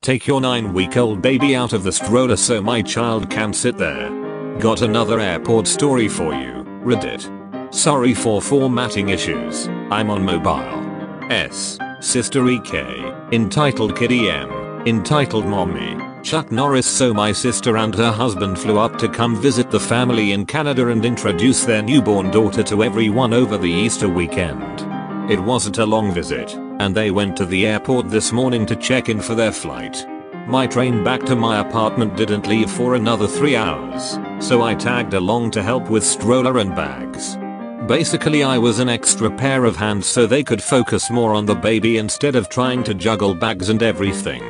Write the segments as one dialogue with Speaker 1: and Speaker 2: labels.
Speaker 1: Take your 9-week-old baby out of the stroller so my child can sit there. Got another airport story for you, Reddit. Sorry for formatting issues, I'm on mobile. Sister EK, entitled Kid EM, entitled Mommy, Chuck Norris. So my sister and her husband flew up to come visit the family in Canada and introduce their newborn daughter to everyone over the Easter weekend. It wasn't a long visit, and they went to the airport this morning to check in for their flight. My train back to my apartment didn't leave for another 3 hours, so I tagged along to help with stroller and bags. Basically I was an extra pair of hands so they could focus more on the baby instead of trying to juggle bags and everything.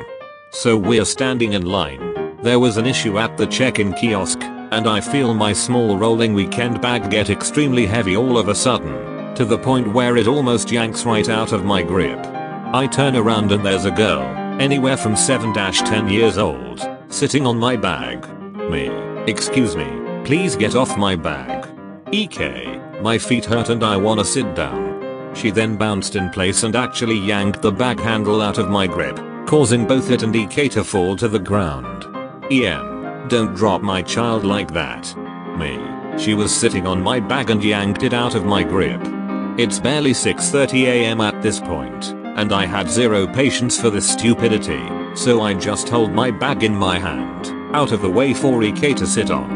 Speaker 1: So we're standing in line. There was an issue at the check-in kiosk, and I feel my small rolling weekend bag get extremely heavy all of a sudden, to the point where it almost yanks right out of my grip. I turn around and there's a girl, anywhere from 7-10 years old, sitting on my bag. Me. Excuse me, please get off my bag. EK. My feet hurt and I wanna sit down. She then bounced in place and actually yanked the bag handle out of my grip, causing both it and EK to fall to the ground. EM. Don't drop my child like that. Me. She was sitting on my bag and yanked it out of my grip. It's barely 6:30 AM at this point, and I had zero patience for this stupidity, so I just hold my bag in my hand, out of the way for EK to sit on.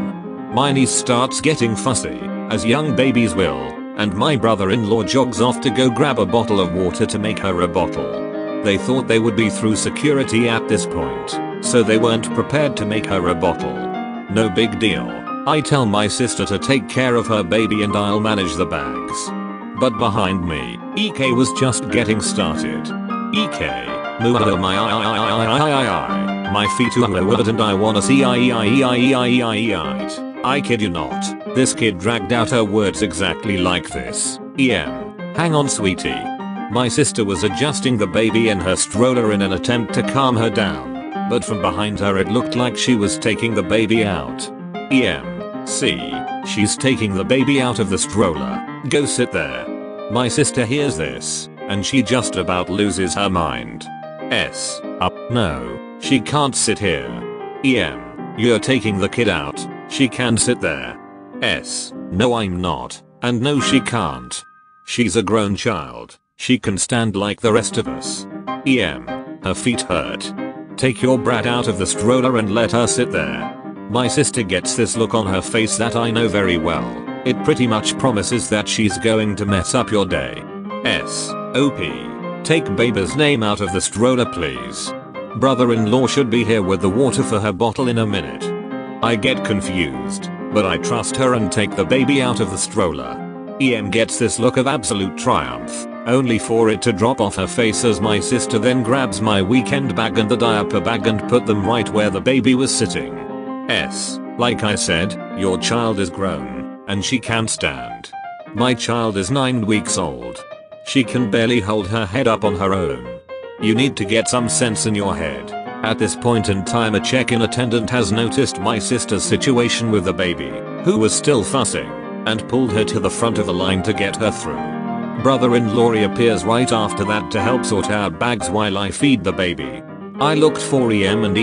Speaker 1: My niece starts getting fussy, as young babies will, and my brother-in-law jogs off to go grab a bottle of water to make her a bottle. They thought they would be through security at this point, so they weren't prepared to make her a bottle. No big deal. I tell my sister to take care of her baby and I'll manage the bags. But behind me, EK was just getting started. EK. My feet are and I wanna see I kid you not. This kid dragged out her words exactly like this. EM. Hang on sweetie. My sister was adjusting the baby in her stroller in an attempt to calm her down, but from behind her it looked like she was taking the baby out. EM. See, she's taking the baby out of the stroller. Go sit there. My sister hears this, and she just about loses her mind. No, she can't sit here. EM. You're taking the kid out. She can sit there. No I'm not, and no she can't. She's a grown child. She can stand like the rest of us. EM. Her feet hurt. Take your brat out of the stroller and let her sit there. My sister gets this look on her face that I know very well. It pretty much promises that she's going to mess up your day. OP. Take baby's name out of the stroller please. Brother-in-law should be here with the water for her bottle in a minute. I get confused, but I trust her and take the baby out of the stroller. EM gets this look of absolute triumph, only for it to drop off her face as my sister then grabs my weekend bag and the diaper bag and put them right where the baby was sitting. Like I said, your child is grown, and she can stand. My child is 9 weeks old. She can barely hold her head up on her own. You need to get some sense in your head. At this point in time a check-in attendant has noticed my sister's situation with the baby, who was still fussing, and pulled her to the front of the line to get her through. Brother-in-law appears right after that to help sort out bags while I feed the baby. I looked for EM and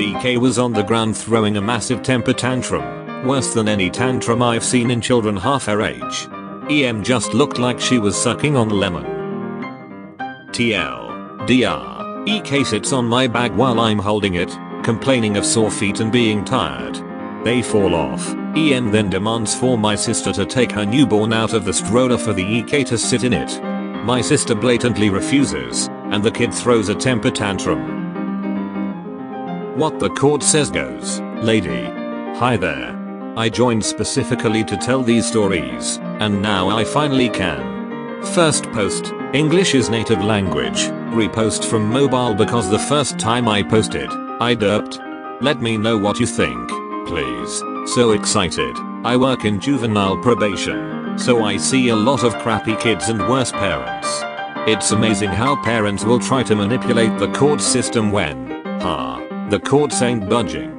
Speaker 1: EK was on the ground throwing a massive temper tantrum, worse than any tantrum I've seen in children half her age. EM just looked like she was sucking on lemon. TLDR. EK sits on my bag while I'm holding it, complaining of sore feet and being tired. They fall off. EM then demands for my sister to take her newborn out of the stroller for the EK to sit in it. My sister blatantly refuses, and the kid throws a temper tantrum. What the court says goes, lady. Hi there. I joined specifically to tell these stories, and now I finally can. First post, English is native language. Repost from mobile because the first time I posted, I derped. Let me know what you think, please. So excited. I work in juvenile probation, so I see a lot of crappy kids and worse parents. It's amazing how parents will try to manipulate the court system when, the courts ain't budging.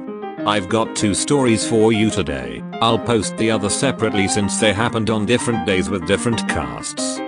Speaker 1: I've got 2 stories for you today. I'll post the other separately since they happened on different days with different casts.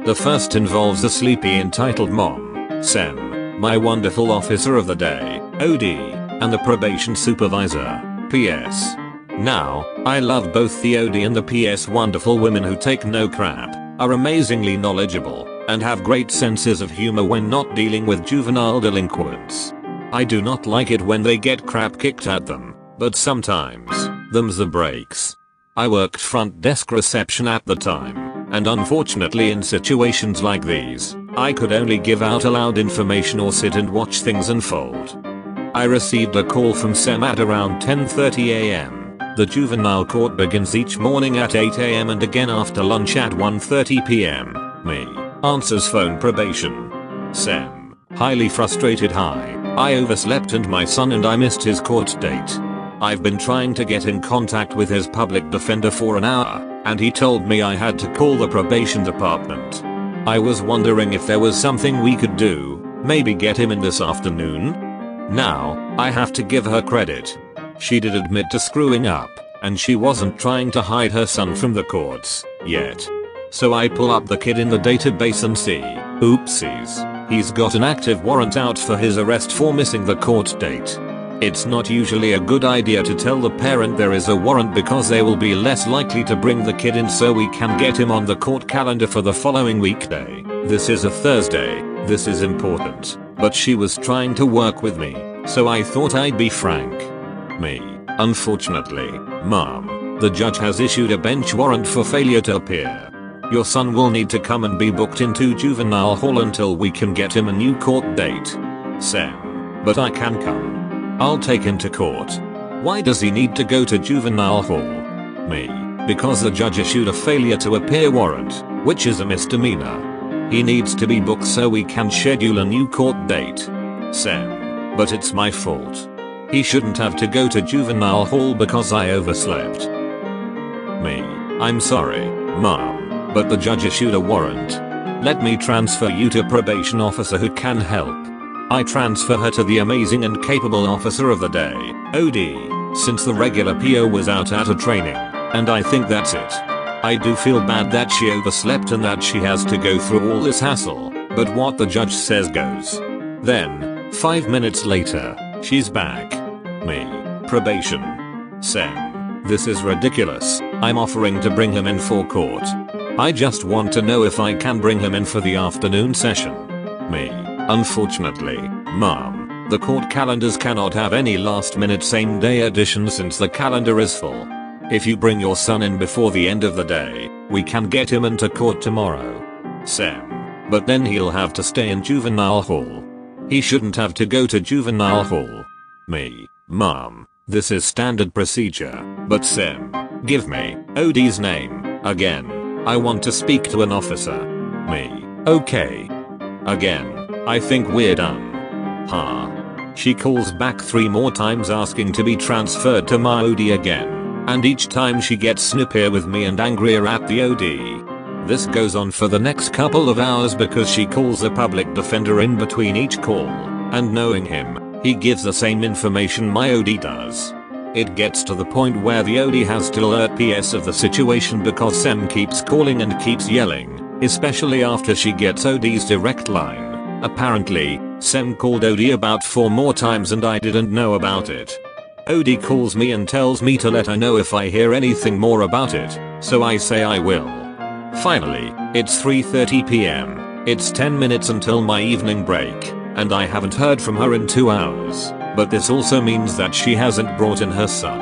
Speaker 1: The first involves a sleepy entitled mom, Sem. my wonderful officer of the day, OD, and the probation supervisor, PS. Now, I love both the OD and the PS wonderful women who take no crap, are amazingly knowledgeable, and have great senses of humor when not dealing with juvenile delinquents. I do not like it when they get crap kicked at them, but sometimes, them's the breaks. I worked front desk reception at the time, and unfortunately in situations like these, I could only give out aloud information or sit and watch things unfold. I received a call from Sem at around 10:30 am. The juvenile court begins each morning at 8 am and again after lunch at 1:30 pm. Me. Answers phone probation. Sem. Highly frustrated. Hi. I overslept and my son and I missed his court date. I've been trying to get in contact with his public defender for an hour, and he told me I had to call the probation department. I was wondering if there was something we could do, maybe get him in this afternoon? Now, I have to give her credit. She did admit to screwing up, and she wasn't trying to hide her son from the courts, yet. So I pull up the kid in the database and see, oopsies, he's got an active warrant out for his arrest for missing the court date. It's not usually a good idea to tell the parent there is a warrant because they will be less likely to bring the kid in so we can get him on the court calendar for the following weekday. This is a Thursday, this is important, but she was trying to work with me, so I thought I'd be frank. Me. Unfortunately, Mom, the judge has issued a bench warrant for failure to appear. Your son will need to come and be booked into juvenile hall until we can get him a new court date. Sam. But I can come. I'll take him to court. Why does he need to go to juvenile hall? Me. Because the judge issued a failure to appear warrant, which is a misdemeanor. He needs to be booked so we can schedule a new court date. Sam. But it's my fault. He shouldn't have to go to juvenile hall because I overslept. Me. I'm sorry, Mom, but the judge issued a warrant. Let me transfer you to probation officer who can help. I transfer her to the amazing and capable officer of the day, OD, since the regular PO was out at a training, and I think that's it. I do feel bad that she overslept and that she has to go through all this hassle, but what the judge says goes. Then, 5 minutes later, she's back. Me. Probation. Sam. This is ridiculous. I'm offering to bring him in for court. I just want to know if I can bring him in for the afternoon session. Me. Unfortunately, Mom, the court calendars cannot have any last-minute same-day additions since the calendar is full. If you bring your son in before the end of the day, we can get him into court tomorrow. Sam. But then he'll have to stay in juvenile hall. He shouldn't have to go to juvenile hall. Me. Mom, this is standard procedure, but Sam, give me OD's name, again. I want to speak to an officer. Me. Okay. Again. I think we're done. She calls back 3 more times asking to be transferred to my OD again, and each time she gets snippier with me and angrier at the OD. This goes on for the next couple of hours because she calls the public defender in between each call, and knowing him, he gives the same information my OD does. It gets to the point where the OD has to alert PS of the situation because Sem keeps calling and keeps yelling, especially after she gets OD's direct line. Apparently, Sem called OD about 4 more times and I didn't know about it. OD calls me and tells me to let her know if I hear anything more about it, so I say I will. Finally, it's 3:30 pm, it's 10 minutes until my evening break, and I haven't heard from her in 2 hours, but this also means that she hasn't brought in her son.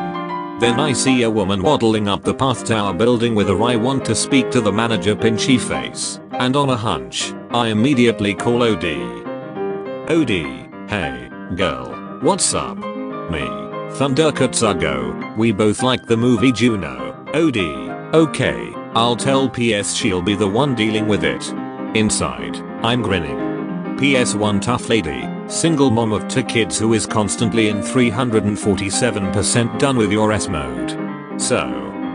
Speaker 1: Then I see a woman waddling up the path to our building with a "I want to speak to the manager" pinchy face, and on a hunch, I immediately call OD. OD, hey, girl, what's up? Me. Thundercats are go, we both like the movie Juno. OD, okay, I'll tell PS she'll be the one dealing with it. Inside, I'm grinning. PS1 tough lady, single mom of 2 kids who is constantly in 347% done with your S mode. So,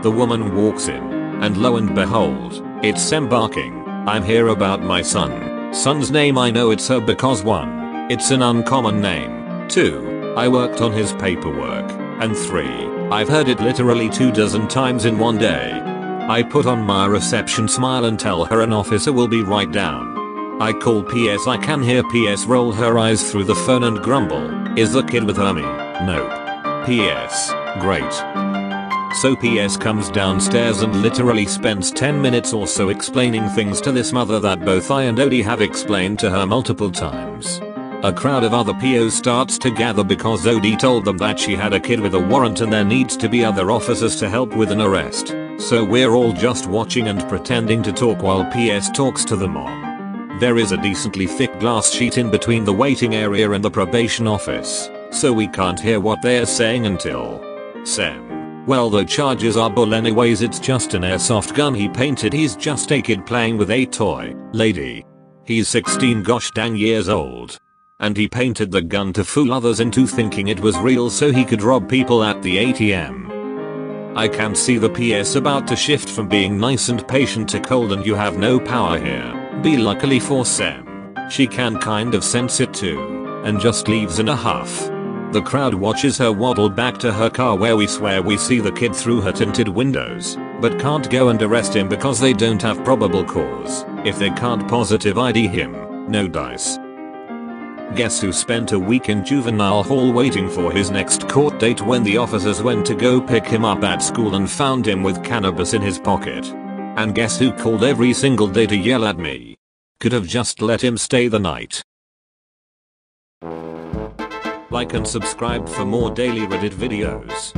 Speaker 1: the woman walks in, and lo and behold, it's Sem barking, "I'm here about my son." Son's name I know it's her because 1, it's an uncommon name, 2, I worked on his paperwork, and 3, I've heard it literally 24 times in one day. I put on my reception smile and tell her an officer will be right down. I call PS. I can hear PS roll her eyes through the phone and grumble. Is the kid with Hermie? Nope. PS. Great. So PS comes downstairs and literally spends 10 minutes or so explaining things to this mother that both I and Odie have explained to her multiple times. A crowd of other POs starts to gather because Odie told them that she had a kid with a warrant and there needs to be other officers to help with an arrest. So we're all just watching and pretending to talk while PS talks to the mom. There is a decently thick glass sheet in between the waiting area and the probation office, so we can't hear what they're saying until Sem. Well, the charges are bull anyways, it's just an airsoft gun he painted. He's just a kid playing with a toy lady. He's 16 gosh dang years old. And he painted the gun to fool others into thinking it was real so he could rob people at the ATM. I can see the PS about to shift from being nice and patient to cold and you have no power here. But luckily for Sem, she can kind of sense it too, and just leaves in a huff. The crowd watches her waddle back to her car where we swear we see the kid through her tinted windows, but can't go and arrest him because they don't have probable cause. If they can't positive ID him, no dice. Guess who spent a week in juvenile hall waiting for his next court date when the officers went to go pick him up at school and found him with cannabis in his pocket? And guess who called every single day to yell at me? Could have just let him stay the night. Like and subscribe for more daily Reddit videos.